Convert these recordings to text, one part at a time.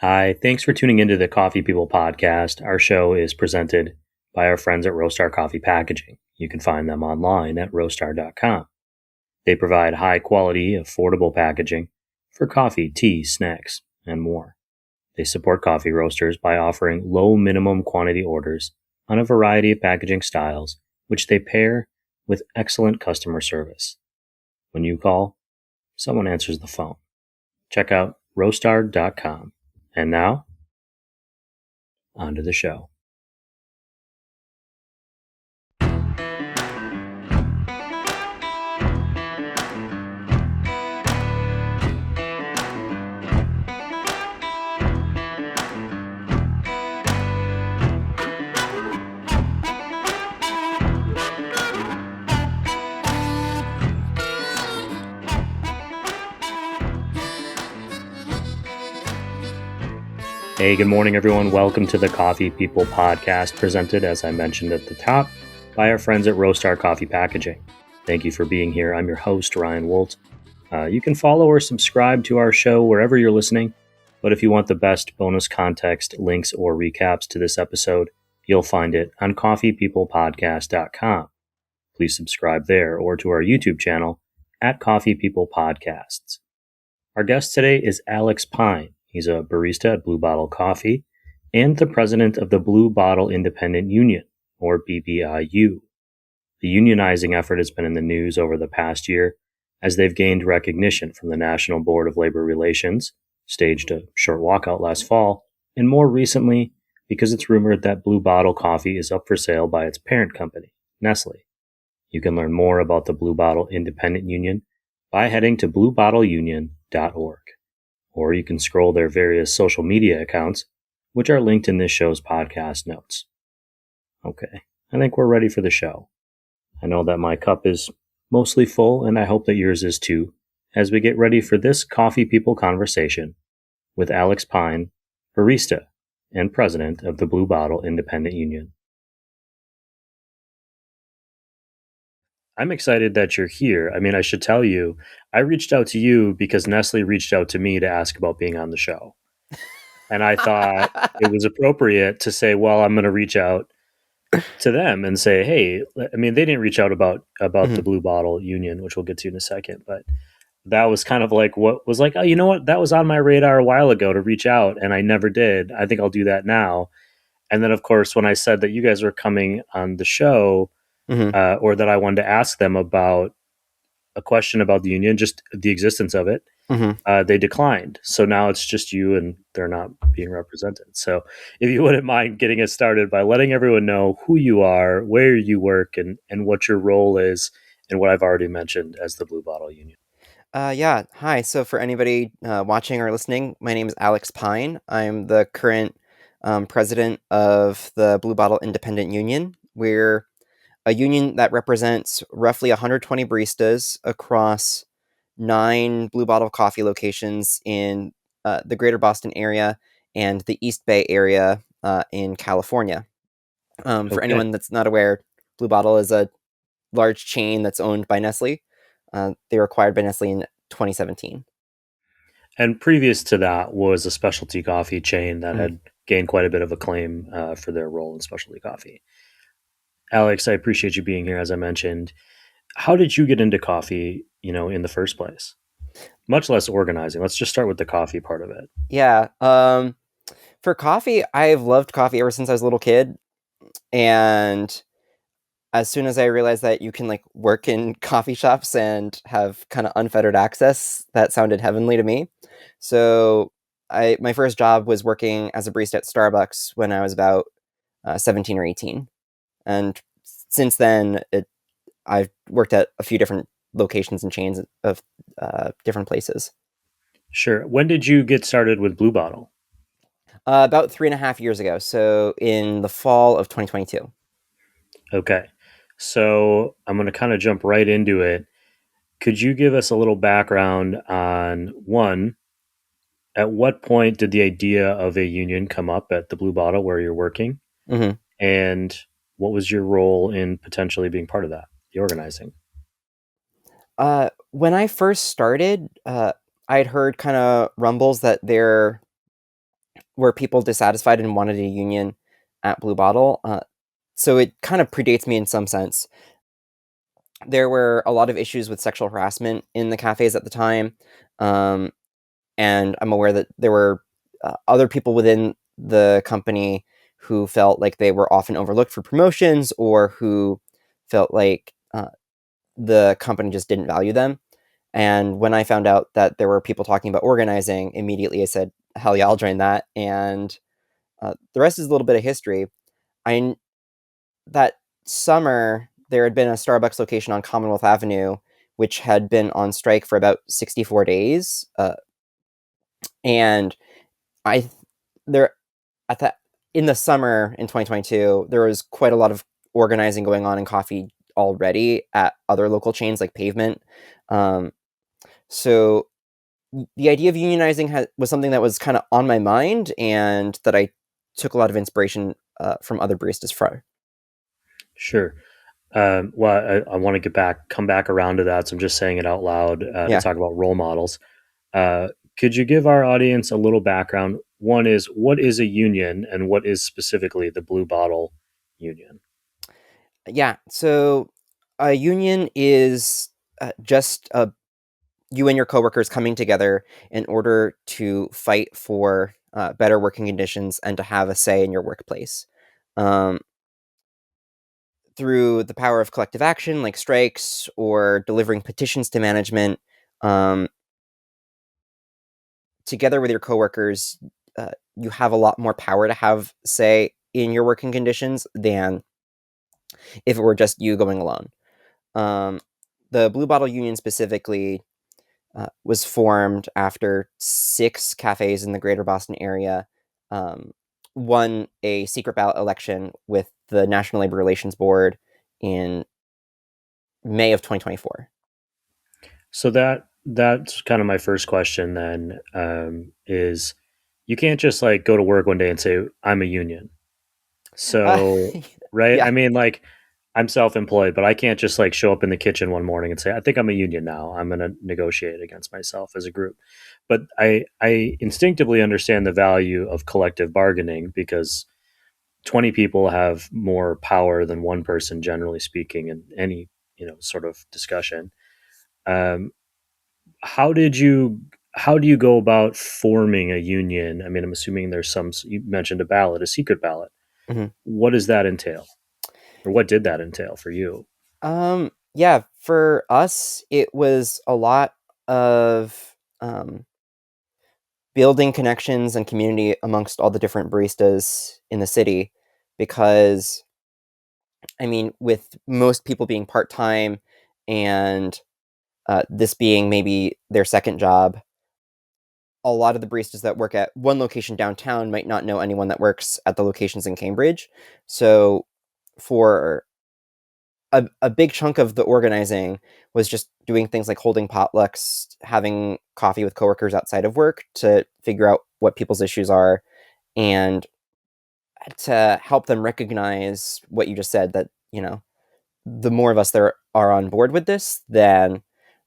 Hi, thanks for tuning into the Coffee People podcast. Our show is presented by our friends at Roastar Coffee Packaging. You can find them online at roastery.com. They provide high quality, affordable packaging for coffee, tea, snacks, and more. They support coffee roasters by offering low minimum quantity orders on a variety of packaging styles, which they pair with excellent customer service. When you call, someone answers the phone. Check out roastery.com. And now, on to the show. Hey, good morning, everyone. Welcome to the Coffee People podcast, presented, as I mentioned at the top, by our friends at Roastar Coffee Packaging. Thank you for being here. I'm your host, Ryan Woldt. You can follow or subscribe to our show wherever you're listening, but if you want the best bonus context, links, or recaps to this episode, you'll find it on coffeepeoplepodcast.com. Please subscribe there or to our YouTube channel at Coffee People Podcasts. Our guest today is Alex Pyne. He's a barista at Blue Bottle Coffee and the president of the Blue Bottle Independent Union, or BBIU. The unionizing effort has been in the news over the past year as they've gained recognition from the National Board of Labor Relations, staged a short walkout last fall, and more recently, because it's rumored that Blue Bottle Coffee is up for sale by its parent company, Nestle. You can learn more about the Blue Bottle Independent Union by heading to bluebottleunion.org. Or you can scroll their various social media accounts, which are linked in this show's podcast notes. Okay, I think we're ready for the show. I know that my cup is mostly full, and I hope that yours is too, as we get ready for this Coffee People conversation with Alex Pyne, barista and president of the Blue Bottle Independent Union. I'm excited that you're here. I mean, I should tell you, I reached out to you because Nestle reached out to me to ask about being on the show. And I thought it was appropriate to say, well, I'm going to reach out to them and say, hey, I mean, they didn't reach out about the Blue Bottle Union, which we'll get to in a second. But that was kind of like what was like, oh, you know what? That was on my radar a while ago to reach out, and I never did. I think I'll do that now. And then, of course, when I said that you guys were coming on the show, or that I wanted to ask them about a question about the union, just the existence of it, they declined. So now it's just you and they're not being represented. So if you wouldn't mind getting us started by letting everyone know who you are, where you work, and what your role is, and what I've already mentioned as the Blue Bottle Union. Yeah. Hi. So for anybody watching or listening, my name is Alex Pyne. I'm the current president of the Blue Bottle Independent Union. We're a union that represents roughly 120 baristas across 9 Blue Bottle coffee locations in the greater Boston area and the East Bay area in California. For anyone that's not aware, Blue Bottle is a large chain that's owned by Nestle. They were acquired by Nestle in 2017. And previous to that was a specialty coffee chain that had gained quite a bit of acclaim for their role in specialty coffee. Alex, I appreciate you being here, as I mentioned. How did you get into coffee, in the first place? Much less organizing. Let's just start with the coffee part of it. Yeah. For coffee, I've loved coffee ever since I was a little kid. And as soon as I realized that you can work in coffee shops and have kind of unfettered access, that sounded heavenly to me. So my first job was working as a barista at Starbucks when I was about 17 or 18. And since then, I've worked at a few different locations and chains of different places. Sure. When did you get started with Blue Bottle? About 3.5 years ago. So in the fall of 2022. Okay. So I'm going to kind of jump right into it. Could you give us a little background on one, at what point did the idea of a union come up at the Blue Bottle where you're working? And what was your role in potentially being part of that, the organizing? When I first started, I'd heard kind of rumbles that there were people dissatisfied and wanted a union at Blue Bottle. So it kind of predates me in some sense. There were a lot of issues with sexual harassment in the cafes at the time. Um, and I'm aware that there were other people within the company who felt like they were often overlooked for promotions, or who felt like the company just didn't value them. And when I found out that there were people talking about organizing, immediately I said, "Hell yeah, I'll join that." And the rest is a little bit of history. I That summer there had been a Starbucks location on Commonwealth Avenue, which had been on strike for about 64 days, and I there at that in the summer in 2022 there was quite a lot of organizing going on in coffee already at other local chains like Pavement. Um, so the idea of unionizing was something that was kind of on my mind, and that I took a lot of inspiration from other baristas from. Sure. Well, I want to come back around to that. So I'm just saying it out loud to Yeah. talk about role models. Could you give our audience a little background? One is, what is a union, and what is specifically the Blue Bottle Union? Yeah. So a union is just you and your coworkers coming together in order to fight for better working conditions and to have a say in your workplace. Um, Through the power of collective action, like strikes or delivering petitions to management, um, together with your coworkers, you have a lot more power to have say in your working conditions than if it were just you going alone. Um, the Blue Bottle Union specifically was formed after 6 cafes in the greater Boston area um, won a secret ballot election with the National Labor Relations Board in May of 2024. So that's kind of my first question. Then is, you can't just like go to work one day and say I'm a union. Uh, So, right? yeah. I mean, like, I'm self-employed, but I can't just like show up in the kitchen one morning and say, I think I'm a union now. I'm going to negotiate against myself as a group. But I instinctively understand the value of collective bargaining, because 20 people have more power than one person, generally speaking, in any, sort of discussion. Um, how did you, how do you go about forming a union? I mean, I'm assuming there's some, you mentioned a ballot, a secret ballot. Mhm. What does that entail? Or what did that entail for you? Yeah, for us, it was a lot of building connections and community amongst all the different baristas in the city, because I mean, with most people being part time and this being maybe their second job, a lot of the baristas that work at one location downtown might not know anyone that works at the locations in Cambridge. So, for a big chunk of the organizing was just doing things like holding potlucks, having coffee with coworkers outside of work to figure out what people's issues are, and to help them recognize what you just said, that, the more of us that are on board with this, then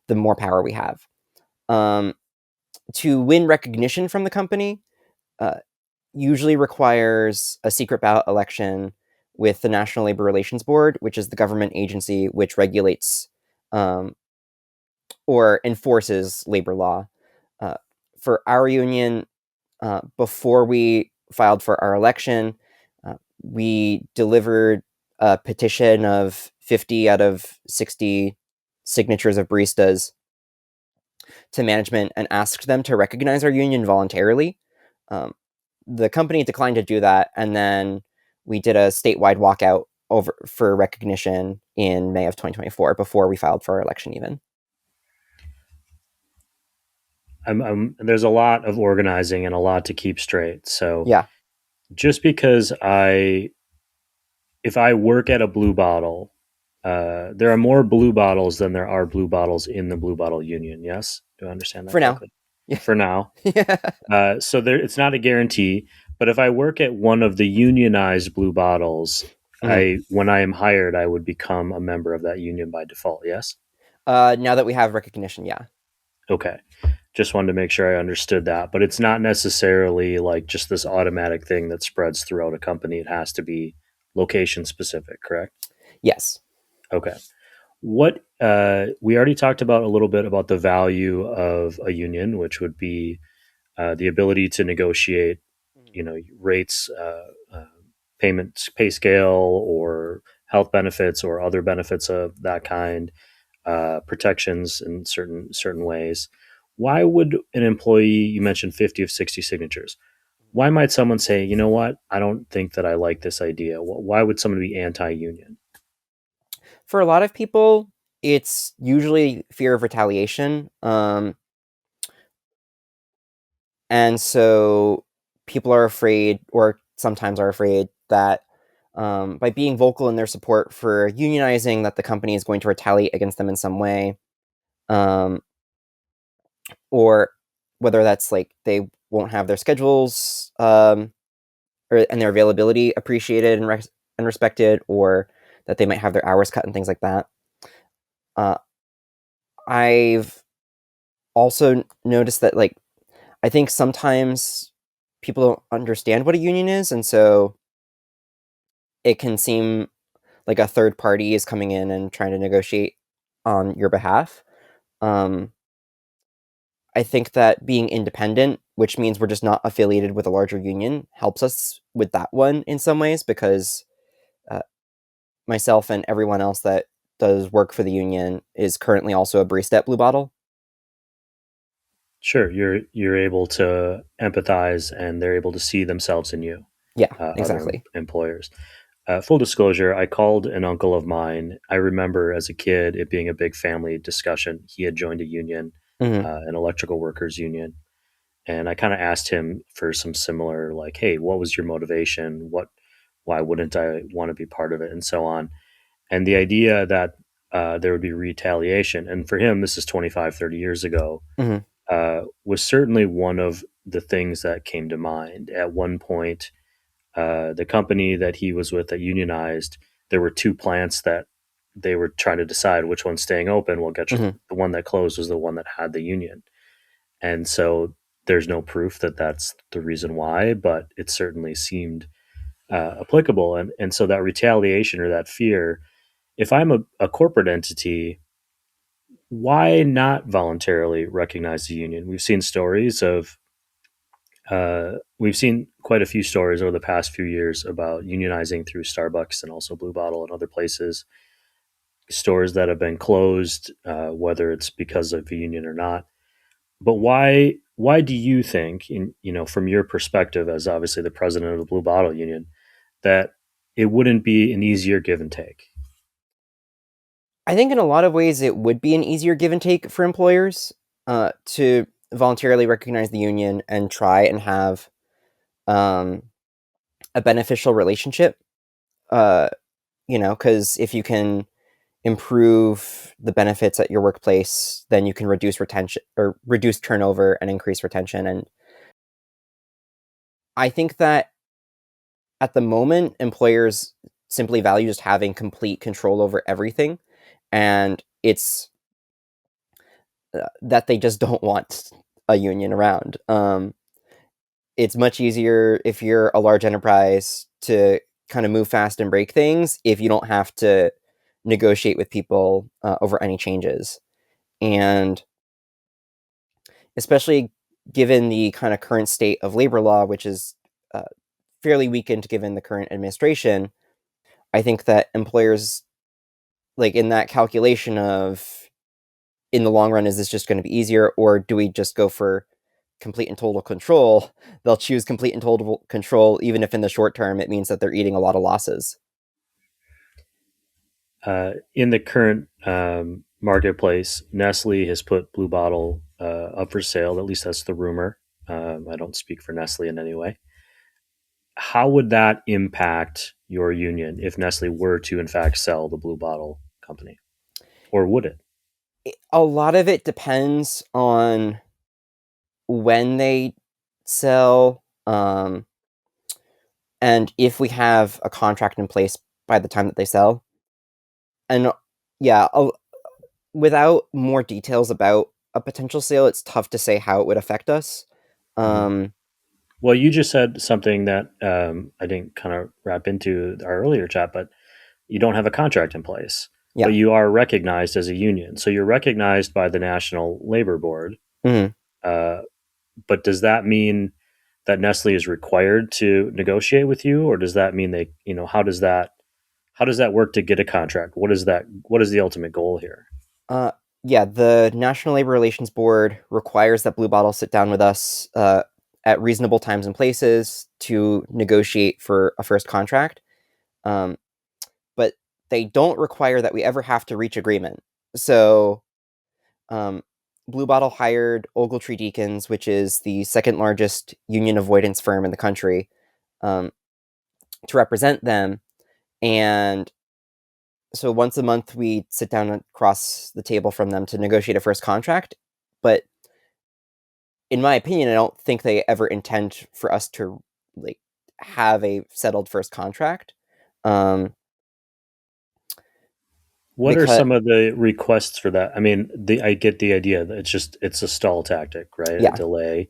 the more power we have. Um, to win recognition from the company, uh, usually requires a secret ballot election with the National Labor Relations Board, which is the government agency which regulates um, or enforces labor law. Uh, for our union, before we filed for our election, uh, we delivered a petition of 50 out of 60 signatures of baristas to management and asked them to recognize our union voluntarily. Um, the company declined to do that, and then we did a statewide walkout over for recognition in May of 2024 before we filed for our election even. There's a lot of organizing and a lot to keep straight. So Yeah. just because if I work at a Blue Bottle, there are more Blue Bottles than there are Blue Bottles in the Blue Bottle Union. Yes, do I understand that For now. correctly? Yeah. For now, Yeah. so there, it's not a guarantee. But if I work at one of the unionized Blue Bottles, Mhm. when I am hired, I would become a member of that union by default. Yes. Now that we have recognition, yeah. Okay. Just wanted to make sure I understood that. But it's not necessarily like just this automatic thing that spreads throughout a company. It has to be location specific, correct? Yes. Okay. What we already talked about a little bit about the value of a union, which would be the ability to negotiate, rates, payment pay scale, or health benefits, or other benefits of that kind, protections in certain ways. Why would an employee? You mentioned 50 of 60 signatures. Why might someone say, you know what? I don't think that I like this idea. Why would someone be anti-union? For a lot of people, it's usually fear of retaliation. And so people are afraid, or sometimes are afraid, that by being vocal in their support for unionizing, that the company is going to retaliate against them in some way. Um, or whether that's like they won't have their schedules and their availability appreciated and respected, or that they might have their hours cut and things like that. Uh, I've also noticed that, like, I think sometimes people don't understand what a union is, and so it can seem like a third party is coming in and trying to negotiate on your behalf. Um, I think that being independent, which means we're just not affiliated with a larger union, helps us with that one in some ways, because uh, myself and everyone else that does work for the union is currently also a barista at Blue Bottle. Sure, you're able to empathize, and they're able to see themselves in you, Yeah, other exactly. employers. Full disclosure, I called an uncle of mine. I remember as a kid it being a big family discussion. He had joined a union, Hmm. an electrical workers union, and I kind of asked him for some similar, like, "Hey, what was your motivation? Why wouldn't I want to be part of it?" and so on. And the idea that there would be retaliation, and for him, this is 25, 30 years ago, Hmm. was certainly one of the things that came to mind. At one point, the company that he was with that unionized, there were two plants that they were trying to decide which one's staying open. Well, get you, Hmm. the one that closed was the one that had the union. And so there's no proof that that's the reason why, but it certainly seemed applicable. And so that retaliation or that fear, if I'm a corporate entity, why not voluntarily recognize the union? We've seen quite a few stories over the past few years about unionizing through Starbucks and also Blue Bottle and other places, stores that have been closed, whether it's because of a union or not. But why do you think, from your perspective as obviously the president of the Blue Bottle Union, that it wouldn't be an easier give and take? I think in a lot of ways it would be an easier give and take for employers to voluntarily recognize the union and try and have um, a beneficial relationship. Uh, because if you can improve the benefits at your workplace, then you can reduce retention or reduce turnover and increase retention. And I think that at the moment, employers simply value just having complete control over everything. And it's that they just don't want a union around. It's much easier if you're a large enterprise to kind of move fast and break things if you don't have to negotiate with people over any changes. And especially given the kind of current state of labor law, which is uh, fairly weakened given the current administration, I think that employers, like in that calculation of in the long run, is this just going to be easier, or do we just go for complete and total control? They'll choose complete and total control, even if in the short term it means that they're eating a lot of losses. In the current marketplace, Nestle has put Blue Bottle up for sale. At least that's the rumor. I don't speak for Nestle in any way. How would that impact your union if Nestle were to, in fact, sell the Blue Bottle company? Or would it? A lot of it depends on when they sell, and if we have a contract in place by the time that they sell. And yeah, without more details about a potential sale, it's tough to say how it would affect us. Mhm. Um, Well, you just said something that I didn't kind of wrap into our earlier chat, but you don't have a contract in place, but yeah. you are recognized as a union. So you're recognized by the National Labor Board. Hmm. Uh, but does that mean that Nestle is required to negotiate with you, or does that mean they, how does that work to get a contract? What is that? What is the ultimate goal here? Uh, yeah, the National Labor Relations Board requires that Blue Bottle sit down with us at reasonable times and places to negotiate for a first contract. Um, but they don't require that we ever have to reach agreement. So, um, Blue Bottle hired Ogletree Deacons, which is the second largest union avoidance firm in the country, um, to represent them. And so once a month, we sit down across the table from them to negotiate a first contract. But in my opinion, I don't think they ever intend for us to like have a settled first contract. Um, What are because some of the requests for that? I mean, I get the idea that it's a stall tactic, right? A yeah. delay.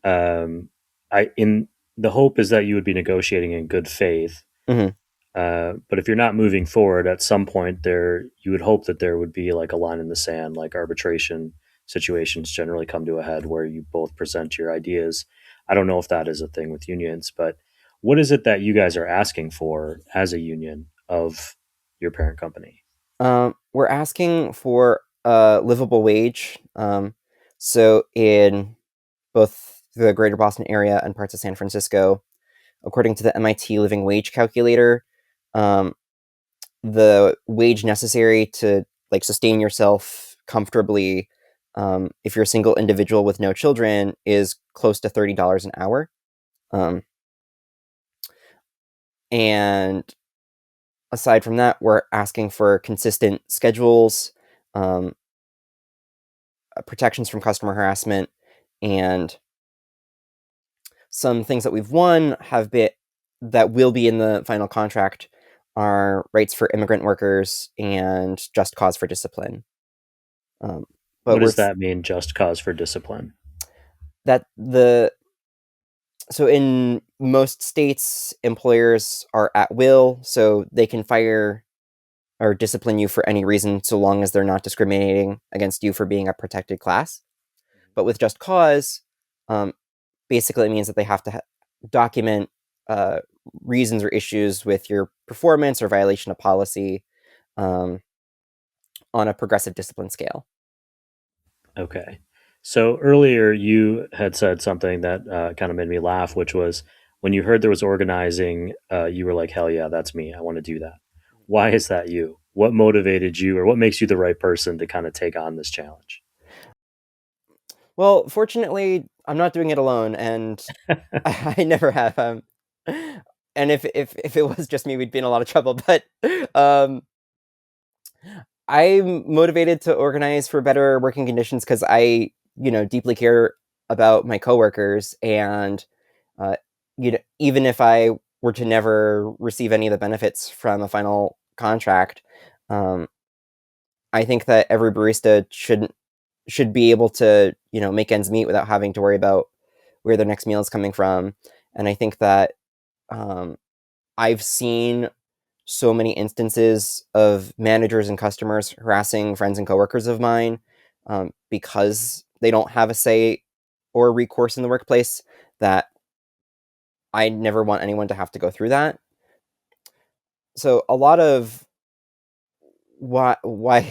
Um, I in the hope is that you would be negotiating in good faith. Hmm. But if you're not moving forward, at some point there, you would hope that there would be like a line in the sand, like arbitration situations generally come to a head where you both present your ideas. I don't know if that is a thing with unions, but what is it that you guys are asking for as a union of your parent company? We're asking for a livable wage. So in both the greater Boston area and parts of San Francisco, according to the MIT Living Wage Calculator, um, the wage necessary to like sustain yourself comfortably, if you're a single individual with no children, is close to $30 an hour. Um, and aside from that, we're asking for consistent schedules, um, protections from customer harassment, and some things that we've won have been that will be in the final contract are rights for immigrant workers and just cause for discipline. Um, but What we're does that mean, just cause for discipline? that the so in most states, employers are at will, so they can fire or discipline you for any reason, so long as they're not discriminating against you for being a protected class. But with just cause, um, basically it means that they have to document uh, reasons or issues with your performance or violation of policy, um, on a progressive discipline scale. Okay. So earlier you had said something that kind of made me laugh, which was when you heard there was organizing, you were like, hell yeah, that's me. I want to do that. Why is that you? What motivated you, or what makes you the right person to kind of take on this challenge? Well, fortunately, I'm not doing it alone, and I never have. And if it was just me, we'd be in a lot of trouble. But um, I'm motivated to organize for better working conditions because I, deeply care about my coworkers, and uh, even if I were to never receive any of the benefits from a final contract, um, I think that every barista should be able to, make ends meet without having to worry about where their next meal is coming from. And I think that um, I've seen so many instances of managers and customers harassing friends and coworkers of mine, because they don't have a say or recourse in the workplace, that I never want anyone to have to go through that. So a lot of why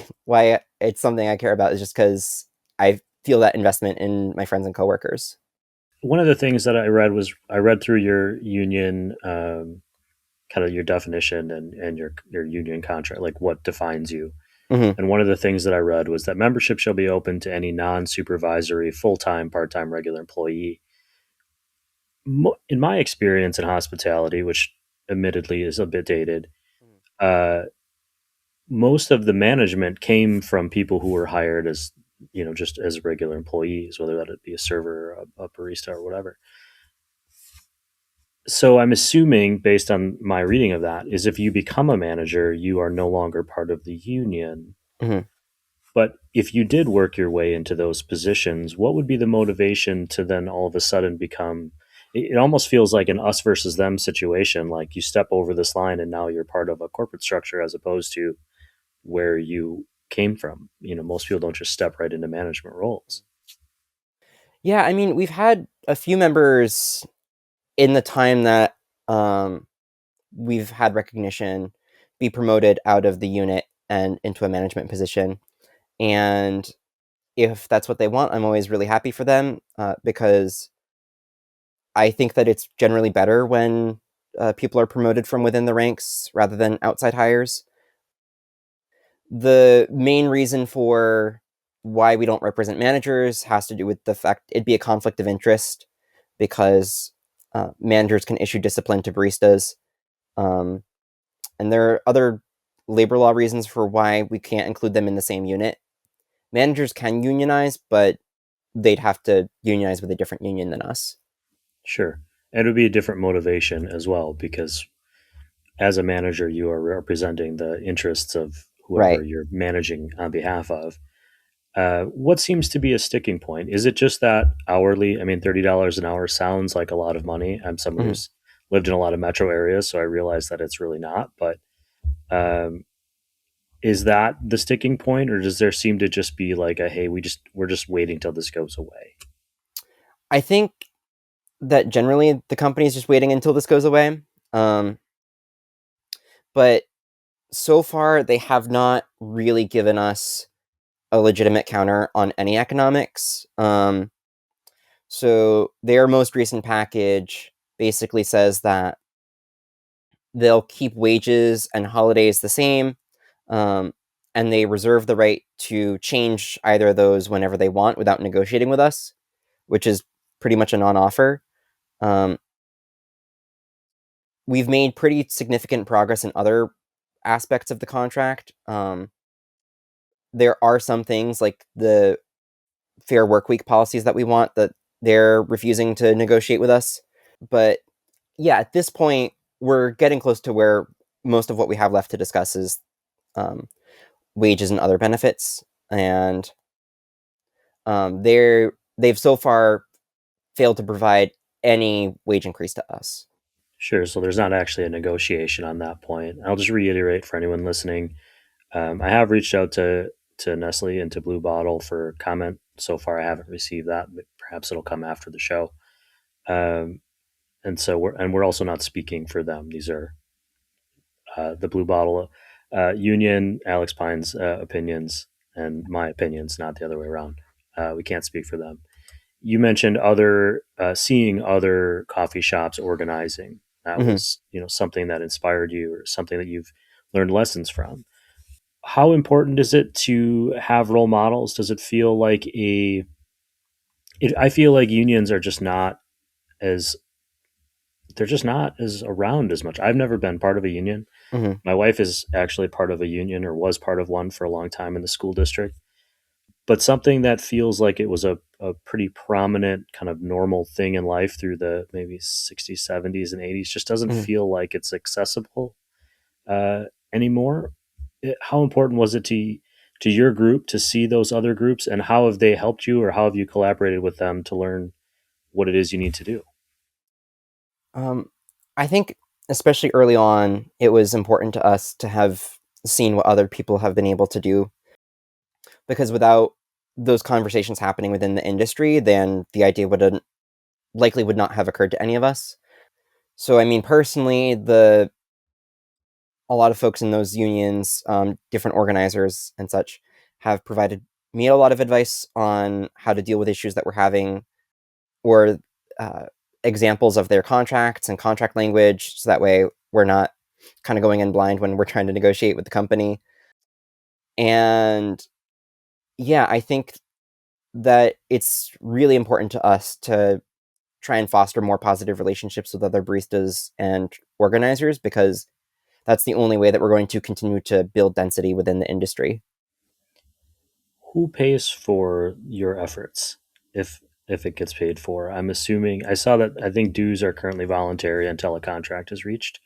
it's something I care about is just because I feel that investment in my friends and coworkers. One of the things that I read was I read through your union, kind of your definition and your union contract, like what defines you. Hmm. And one of the things that I read was that membership shall be open to any non-supervisory, full-time, part-time, regular employee. In my experience in hospitality, which admittedly is a bit dated, uh, most of the management came from people who were hired as, just as regular employees, whether that be a server, or a barista, or whatever. So I'm assuming, based on my reading of that, is if you become a manager, you are no longer part of the union. Hmm. But if you did work your way into those positions, what would be the motivation to then all of a sudden become? It almost feels like an us versus them situation. Like you step over this line and now you're part of a corporate structure as opposed to where you came from. Most people don't just step right into management roles. Yeah, I mean, we've had a few members in the time that um, we've had recognition be promoted out of the unit and into a management position. And if that's what they want, I'm always really happy for them because I think that it's generally better when people are promoted from within the ranks rather than outside hires. The main reason for why we don't represent managers has to do with the fact it'd be a conflict of interest because managers can issue discipline to baristas. Um, and there are other labor law reasons for why we can't include them in the same unit. Managers can unionize, but they'd have to unionize with a different union than us. Sure. And it would be a different motivation as well, because as a manager, you are representing the interests of whoever Right. you're managing on behalf of. What seems to be a sticking point? Is it just that hourly? I mean, $30 an hour sounds like a lot of money. I'm someone Mhm. who's lived in a lot of metro areas, so I realize that it's really not. But um, is that the sticking point, or does there seem to just be like a hey, we're just waiting till this goes away? I think that generally the company is just waiting until this goes away. Um, but so far, they have not really given us a legitimate counter on any economics. So their most recent package basically says that they'll keep wages and holidays the same, um, and they reserve the right to change either of those whenever they want without negotiating with us, which is pretty much a non-offer. Um, we've made pretty significant progress in other aspects of the contract. There are some things like the fair work week policies that we want that they're refusing to negotiate with us. But yeah, at this point, we're getting close to where most of what we have left to discuss is um, wages and other benefits, and they've so far failed to provide any wage increase to us. Sure. So there's not actually a negotiation on that point. I'll just reiterate for anyone listening. I have reached out to Nestle and to Blue Bottle for comment. So far, I haven't received that, but perhaps it'll come after the show. Um, and so we're also not speaking for them. These are the Blue Bottle Union, Alex Pyne's opinions, and my opinions, not the other way around. We can't speak for them. You mentioned other seeing other coffee shops organizing. That Hmm. was something that inspired you, or something that you've learned lessons from. How important is it to have role models? Does it feel like I feel like unions are just not as they're just not as around as much. I've never been part of a union. Hmm. My wife is actually part of a union, or was part of one for a long time in the school district. But something that feels like it was a pretty prominent kind of normal thing in life through the maybe 60s, 70s, and 80s just doesn't Hmm. feel like it's accessible uh, anymore. How important was it to your group to see those other groups, and how have they helped you, or how have you collaborated with them to learn what it is you need to do? Um, I think, especially early on, it was important to us to have seen what other people have been able to do because without those conversations happening within the industry, then the idea would not have occurred to any of us. So, I mean, personally, the a lot of folks in those unions, different organizers and such, have provided me a lot of advice on how to deal with issues that we're having, or uh, examples of their contracts and contract language, so that way we're not kind of going in blind when we're trying to negotiate with the company. And yeah, I think that it's really important to us to try and foster more positive relationships with other baristas and organizers because that's the only way that we're going to continue to build density within the industry. Who pays for your efforts if it gets paid for? I'm assuming I saw that I think dues are currently voluntary until a contract is reached.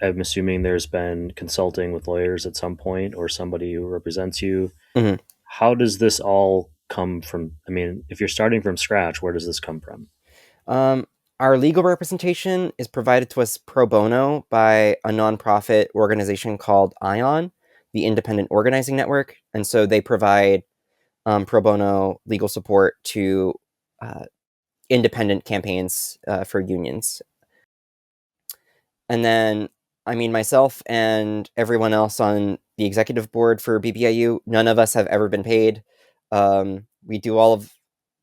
I'm assuming there's been consulting with lawyers at some point or somebody who represents you. Mhm. How does this all come from? I mean, if you're starting from scratch, where does this come from? Um, our legal representation is provided to us pro bono by a nonprofit organization called ION, the Independent Organizing Network, and so they provide pro bono legal support to uh, independent campaigns for unions. And then, I mean, myself and everyone else on the executive board for BBIU, none of us have ever been paid. We do all of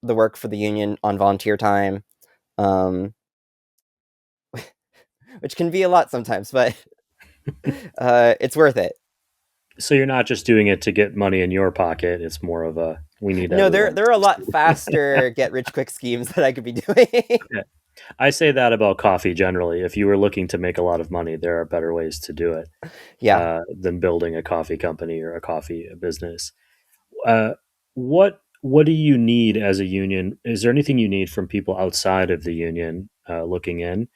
the work for the union on volunteer time, um, which can be a lot sometimes, but it's worth it. So you're not just doing it to get money in your pocket. It's more of a we need No, everyone. there are a lot faster get rich quick schemes that I could be doing. Yeah. I say that about coffee generally. If you were looking to make a lot of money, there are better ways to do it Yeah. than building a coffee company or a coffee business. Uh, what do you need as a union? Is there anything you need from people outside of the union looking in?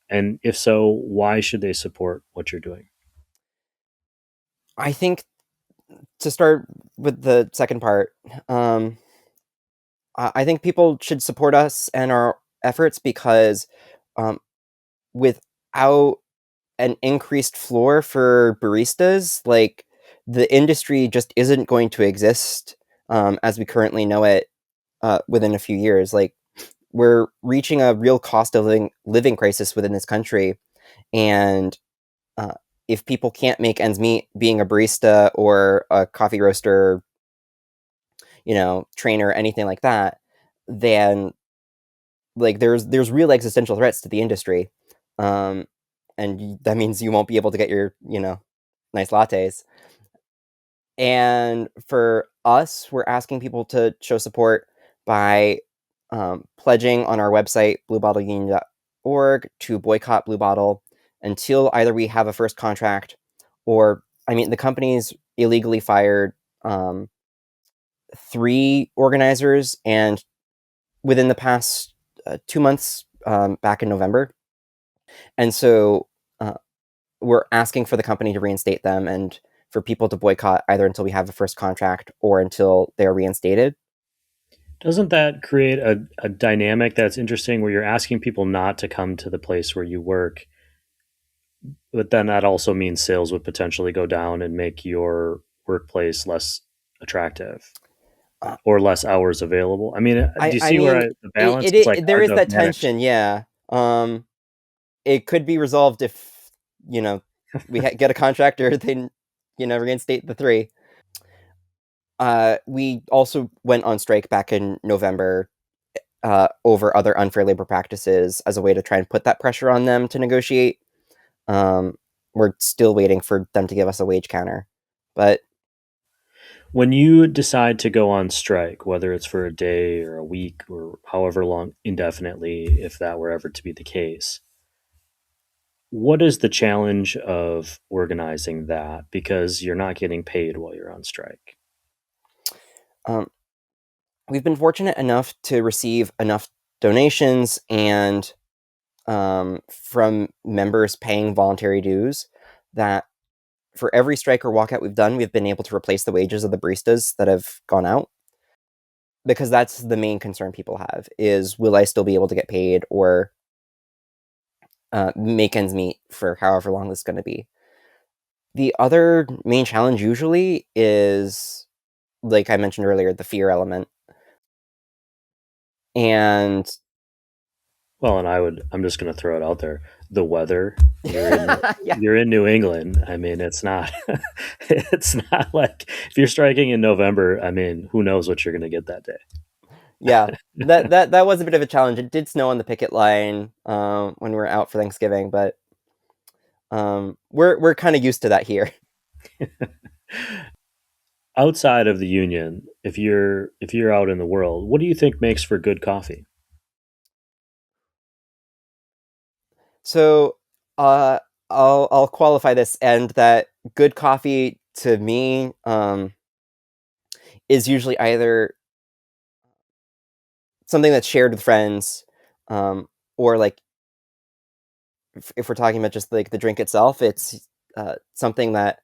And if so, why should they support what you're doing? I think to start with the second part, um, I think people should support us and our efforts because um, without an increased floor for baristas, like the industry just isn't going to exist as we currently know it within a few years. Like we're reaching a real cost of living crisis within this country, and uh, if people can't make ends meet being a barista or a coffee roaster, trainer, anything like that, then like there's real existential threats to the industry, um, and that means you won't be able to get your nice lattes. And for us, we're asking people to show support by pledging on our website, bluebottleunion.org, to boycott Blue Bottle until either we have a first contract or, I mean, the company's illegally fired um, 3 organizers and within the past 2 months back in November. And so uh, we're asking for the company to reinstate them and for people to boycott either until we have a first contract or until they're reinstated. Doesn't that create a dynamic that's interesting where you're asking people not to come to the place where you work, but then that also means sales would potentially go down and make your workplace less attractive Uh, or less hours available? I mean, do you I see where mean, the balance? It's like there hard is to that manage. tension, yeah. It could be resolved if you know we get a contractor, then reinstate the 3. We also went on strike back in November over other unfair labor practices as a way to try and put that pressure on them to negotiate. Um, we're still waiting for them to give us a wage counter, but When you decide to go on strike, whether it's for a day or a week or however long indefinitely, if that were ever to be the case, what is the challenge of organizing that? Because you're not getting paid while you're on strike. um, we've been fortunate enough to receive enough donations and from members paying voluntary dues that for every strike or walkout we've done, we've been able to replace the wages of the baristas that have gone out because that's the main concern people have is will I still be able to get paid or make ends meet for however long this is going to be. The other main challenge usually is, like I mentioned earlier, the fear element. And Well, and I'm just going to throw it out there. The weather, yeah, you're in New England. I mean, it's not, it's not like if you're striking in November, I mean, who knows what you're going to get that day. yeah, that was a bit of a challenge. It did snow on the picket line when we were out for Thanksgiving, but we're kind of used to that here. Outside of the union, if you're out in the world, what do you think makes for good coffee? So uh, I'll qualify this and that good coffee to me is usually either something that's shared with friends, or like if we're talking about just like the drink itself, it's something that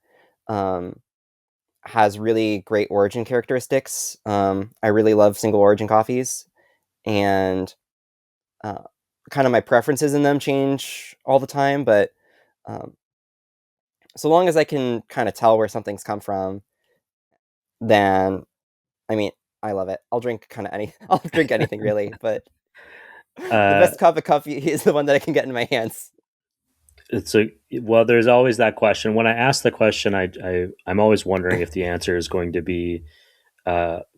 has really great origin characteristics. I really love single origin coffees, and uh, kind of my preferences in them change all the time. But um, so long as I can kind of tell where something's come from, then I mean, I love it. I'll drink kind of any. I'll drink anything really, but the Uh, best cup of coffee is the one that I can get in my hands. it's a well. There's always that question. When I ask the question, I'm always wondering if the answer is going to be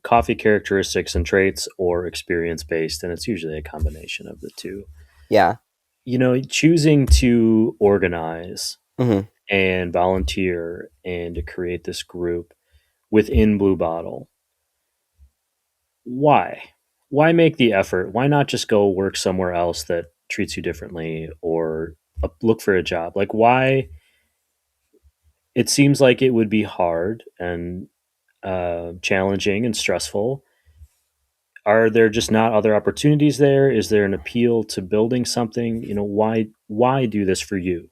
coffee characteristics and traits or experience based, and it's usually a combination of the two. Yeah. Choosing to organize Hmm. and volunteer and to create this group within Blue Bottle. Why? Why make the effort? Why not just go work somewhere else that treats you differently or look for a job? Like, why? It seems like it would be hard and challenging and stressful. Are there just not other opportunities there? Is there an appeal to building something? Why do this for you?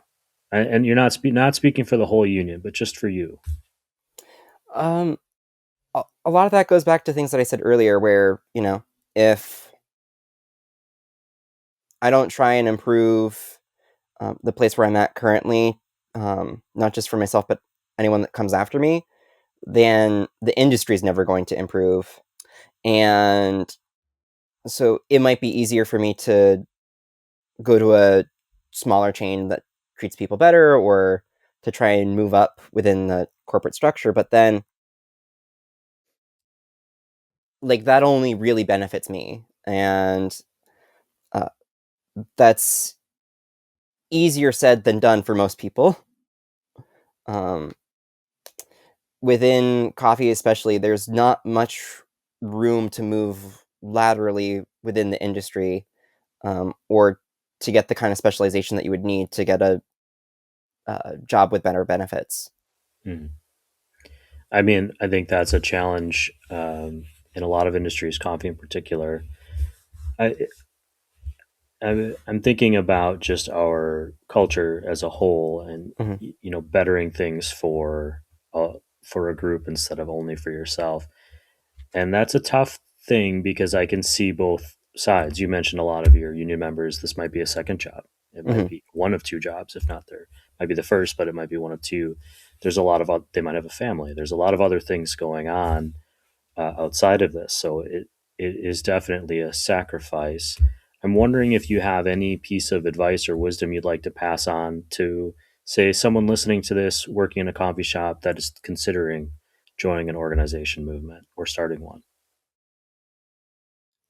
And you're not speaking for the whole union, but just for you. Um, a lot of that goes back to things that I said earlier, where if I don't try and improve the place where I'm at currently, not just for myself, but anyone that comes after me, then the industry is never going to improve. And so it might be easier for me to go to a smaller chain that treats people better, or to try and move up within the corporate structure. But then, like, that only really benefits me. And uh, that's easier said than done for most people. Um, Within coffee, especially, there's not much room to move laterally within the industry, or to get the kind of specialization that you would need to get a job with better benefits. Mhm. I mean, I think that's a challenge in a lot of industries, coffee in particular. I, I'm thinking about just our culture as a whole, and Hmm. bettering things for a group instead of only for yourself. And that's a tough thing because I can see both sides. You mentioned a lot of your union members. This might be a second job. It might Hmm. be one of two jobs, if not there might be the first, but it might be one of two. There's a lot of they might have a family. There's a lot of other things going on outside of this. So it is definitely a sacrifice. I'm wondering if you have any piece of advice or wisdom you'd like to pass on to, say, someone listening to this working in a coffee shop that is considering joining an organization movement or starting one.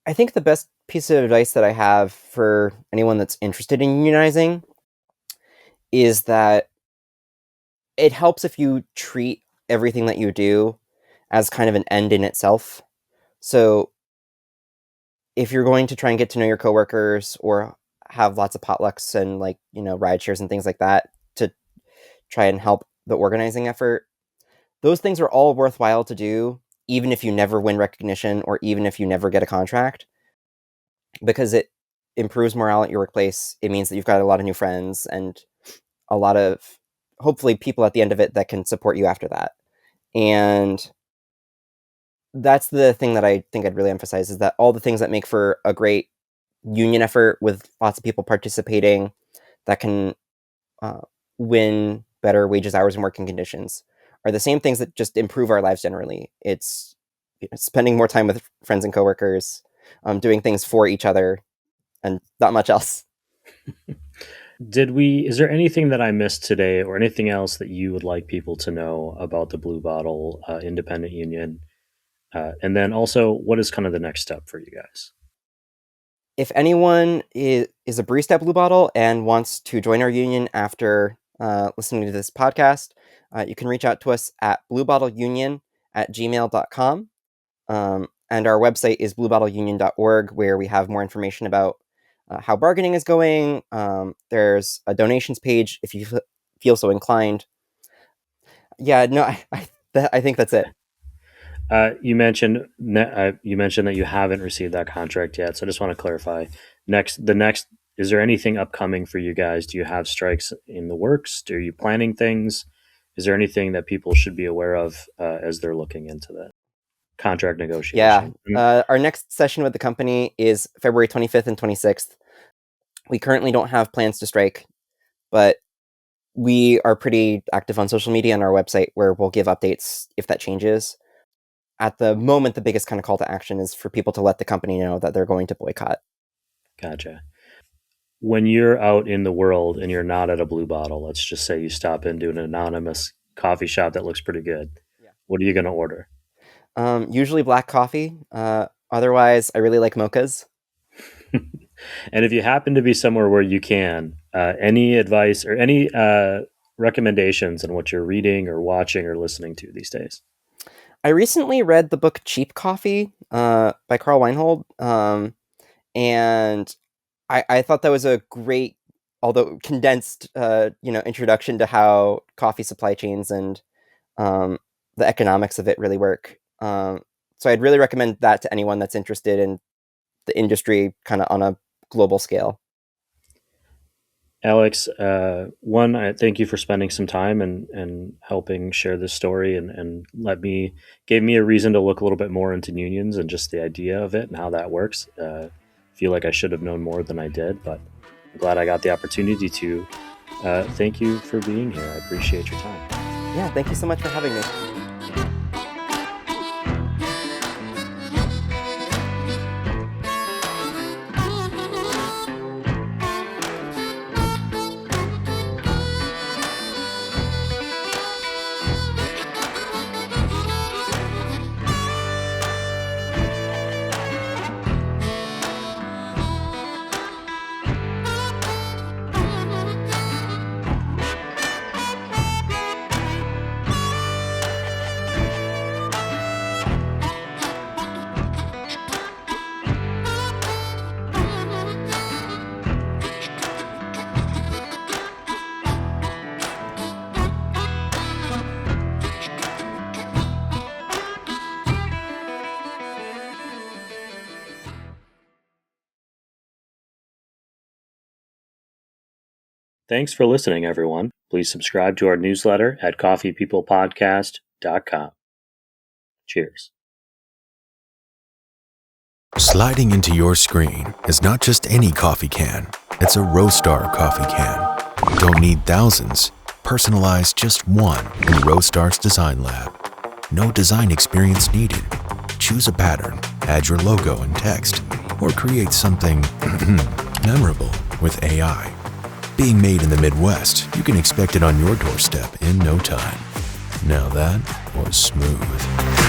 I think the best piece of advice that I have for anyone that's interested in unionizing is that it helps if you treat everything that you do as kind of an end in itself. So if you're going to try and get to know your coworkers, or have lots of potlucks and, like, ride shares and things like that to try and help the organizing effort, those things are all worthwhile to do, even if you never win recognition or even if you never get a contract, because it improves morale at your workplace. It means that you've got a lot of new friends and a lot of, hopefully, people at the end of it that can support you after that. And that's the thing that I think I'd really emphasize, is that all the things that make for a great union effort with lots of people participating, that can uh, win better wages, hours, and working conditions, are the same things that just improve our lives generally. It's spending more time with friends and coworkers, doing things for each other, and not much else. Is there anything that I missed today or anything else that you would like people to know about the Blue Bottle Independent Union? And then also, what is kind of the next step for you guys? If anyone is a barista at Blue Bottle and wants to join our union after listening to this podcast, you can reach out to us at bluebottleunion@gmail.com. And our website is bluebottleunion.org, where we have more information about how bargaining is going. There's a donations page if you feel so inclined. Yeah, no, I think that's it. You mentioned that you haven't received that contract yet, so I just want to clarify. The next Is there anything upcoming for you guys? Do you have strikes in the works? Are you planning things? Is there anything that people should be aware of as they're looking into that contract Yeah. negotiation? Our next session with the company is February 25th and 26th. We currently don't have plans to strike, but we are pretty active on social media and our website where we'll give updates if that changes. At the moment, the biggest kind of call to action is for people to let the company know that they're going to boycott. Gotcha. When you're out in the world and you're not at a Blue Bottle, let's just say you stop into an anonymous coffee shop that looks pretty good. Yeah. What are you going to order? Usually black coffee. Otherwise, I really like mochas. And if you happen to be somewhere where you can, any advice or any recommendations on what you're reading or watching or listening to these days? I recently read the book Cheap Coffee by Ryan Woldt, and I thought that was a great, although condensed, introduction to how coffee supply chains and the economics of it really work. So I'd really recommend that to anyone that's interested in the industry kind of on a global scale. Alex, I thank you for spending some time and helping share this story and gave me a reason to look a little bit more into unions and just the idea of it and how that works. Feel like I should have known more than I did, but I'm glad I got the opportunity to. Thank you for being here. I appreciate your time. Yeah, thank you so much for having me. Thanks for listening, everyone. Please subscribe to our newsletter at coffeepeoplepodcast.com. Cheers. Sliding into your screen is not just any coffee can. It's a Roastar coffee can. Don't need thousands. Personalize just one in Roastar's Design Lab. No design experience needed. Choose a pattern, add your logo and text, or create something memorable with AI. Being made in the Midwest, you can expect it on your doorstep in no time. Now that was smooth.